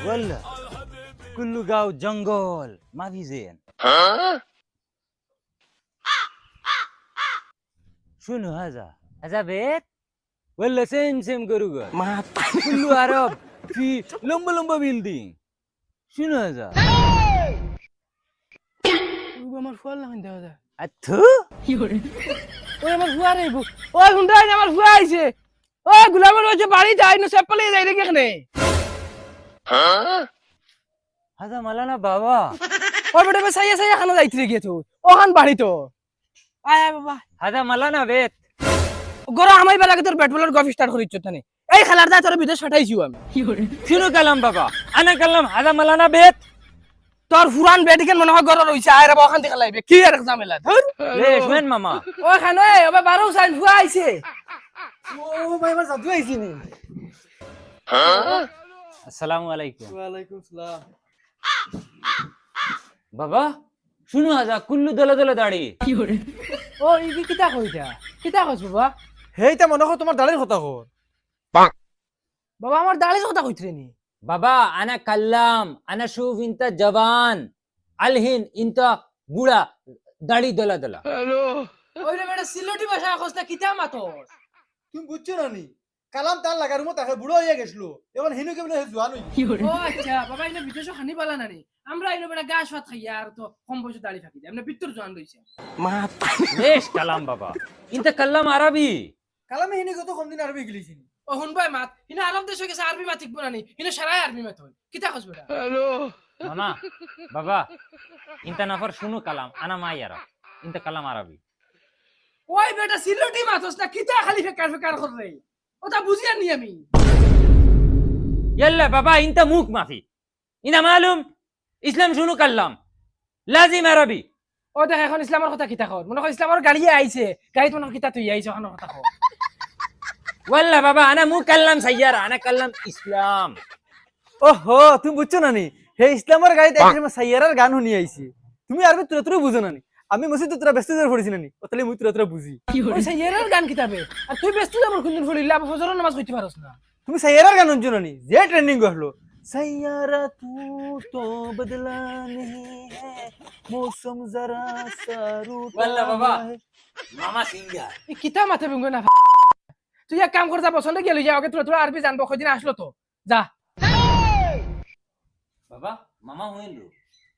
والله كله قاو جنجل ما في زين. شنو هذا؟ هذا بيت ولا سمسم قرقر؟ ما كله عرب في لمبة لمبة بيلدينग. شنو هذا؟ আমার ফুয়ার লাগান দেওয়া যায় أتو؟ ওই আমার ফুয়া রে ওই গুন্ডা আমার ফুয়া আইছে ওই গুলামের ওই যে বাড়ি যায় না সেপলে যাই রে কেখানে هذا مالانا بابا. ওই বেটা বে সাইয়া সাইয়া খানা যাইতে গিয়ে তো ওখান বাড়ি তো আয় আয় বাবা هذا مالانا بيت. গরা আমাই বেলাকে তোর ব্যাট বলার গফ স্টার্ট করিচ্ছ তানে এই খেলার দা তোর বিদেশ পাঠাইছি আমি شنو كلام بابا؟ أنا كلام هذا مالانا بيت. তোর ফুরান ব্যাট কেন মনে হয় গরা রইছে আয় রে ওখান থেকে লাইবে কি আর ঝামেলা ধর ليش وين ماما؟ ওখানে ওই বারো সাইন ফুয়া আইছে ও ভাই আমার জাদু আইছে নি السلام عليكم. ওয়ালাইকুম সালাম بابا شنو هذا كله دلا دلا داড়ি? ও ইবি কিতা কইতা কিতা কইছ বাবা হেইটা মনে হয় তোমার দাঁড়ির কথা কর বাবা আমার দাড়ি কথা কইতরে নি بابا أنا كلام أنا شوف أنت جوان الحين أنت بوڑا داড়ি دلا دلا. ওই রে বেটা সিলোটি ভাষা কইছ না কিতা মাতর তুমি বুঝছো না নি কালাম তার লাগার মতো তাকে বুড়ো হয়ে গেছিল এখন হিনু কেমন জোয়ান হই ও আচ্ছা বাবা ইনা বিদেশ খানি পালা না নি আমরা ইনো বেটা গাছ ভাত খাইয়া আর তো কম বয়সে দাড়ি থাকি আমরা ভিতর জোয়ান রইছে ليش كلام بابا؟ أنت كلام عربي. কালামে হিনু কত কম দিন আরবি গেলিছি ও হুন ভাই মাত ইনা আরব দেশে গেছে আরবি মাতিক বনানি ইনা সারাই আরবি মাত হই কিতা কইছ বেটা ماما بابا أنت نفر شنو كلام أنا ما يعرف أنت كلام عربي. ওই বেটা সিলোটি মাতস না কিতা খালি ফেকার ফেকার করে ওটা বুঝিয়া নি আমি يلا بابا أنت موك ما في. أنت معلوم إسلام شنو كلام لازم عربي. ও দেখ এখন ইসলামের কথা কিতা কর মনে হয় ইসলামের গাড়ি আইছে গাড়ি মনে হয় কিতা তুই আইছে ওখানে কথা কর والله بابا أنا مو كلام سيارة أنا كلام إسلام. ওহো তুমি বুঝছো না নি হে ইসলামের গাড়িতে এক সময় সাইয়ারার গান শুনি আইছি তুমি আরবি তুরা তুরা বুঝো না নি আমি মসজিদ তুরা ব্যস্ত হয়ে পড়েছি না নি ওতালে মুই তুরা তুরা বুঝি ওই সাইয়ের গান কিতাবে আর তুই ব্যস্ত যাবর কোনদিন ফলিলা ফজরের নামাজ কইতে পারছ না তুমি সাইয়ারার গান শুনছো না নি যে ট্রেন্ডিং হলো সাইয়ারা তু তো বদলা नहीं है मौसम जरा सा रूठा والله بابا है मामा सिंगर. এই কিতা মাথা ভেঙ্গ না তুই এক কাম কর যা পছন্দ গেলি যা ওকে তোরা তোরা আরবি জানবো কয়দিন আসলো তো যা بابا ماما وين له؟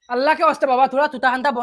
আল্লাহকে ওয়াস্তে বাবা তোরা তুতা হান্তা বন